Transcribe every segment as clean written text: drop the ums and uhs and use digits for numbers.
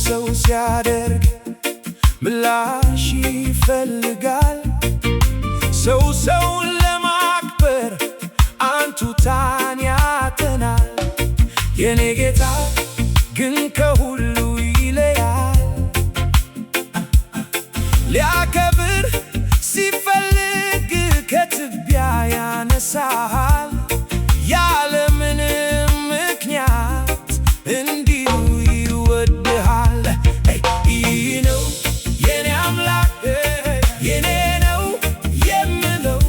ለሰው ሲያደርግ ምላሽ ይፈልጋል። ሰው ሰውን ለማክበር አንቱታን ያጠናል። የኔ ጌታ ግን ከሁሉ ይለያል። ሊያከብር ሲፈልግ ከትቢያ ያነሳሃል። ያለምንም ምክንያት እንዲሁ ይወድሃል። ይህ ነው የኔ አምላክ የኔ ነው የምለው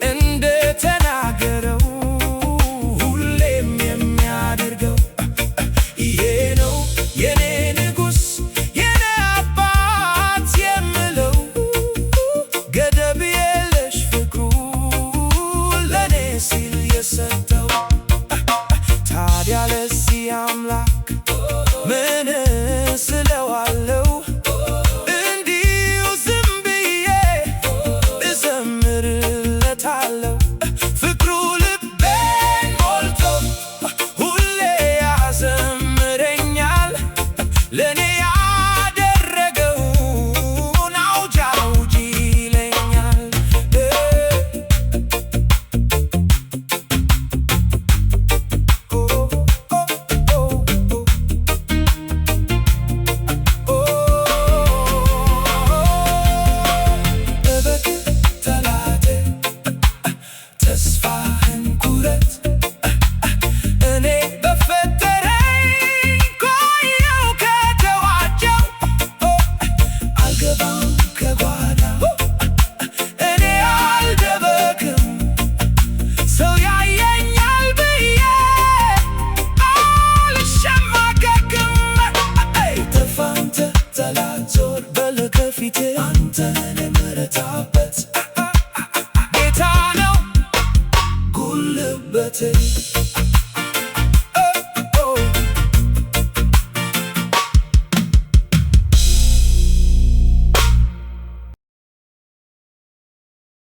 እንደ ተናገረው ሁሌም የሚያደርገው። ይሄ ነው የኔ ንጉሥ የኔ አባት የምለው ገደብ የለሽ ፍቅሩ ለኔ ሲል የሰጠው። ታዲያ ለዚህ አምላክ ምን ስለዋለው? እንዲሁ ዝም ብዬ እዘምርለታለሁ። ፍቅሩ ልቤን ሞልቶ ሁሌ ያዘምረኛል። ለኔ ያደረገውን አውጅ አውጅ ይለኛል። ጠላቴ ተስፋህን ቁረጥ፣ እኔ በፈጠረኝ ቆየው ከተዋጀው። አልገባም ከጓዳ እኔ አልደበቅም፣ ሰው ያየኛል ብዬ አልሸማቀቅም። ተፋንተ ጠላት ዞር በል ከፊቴ አንተን የምረታበት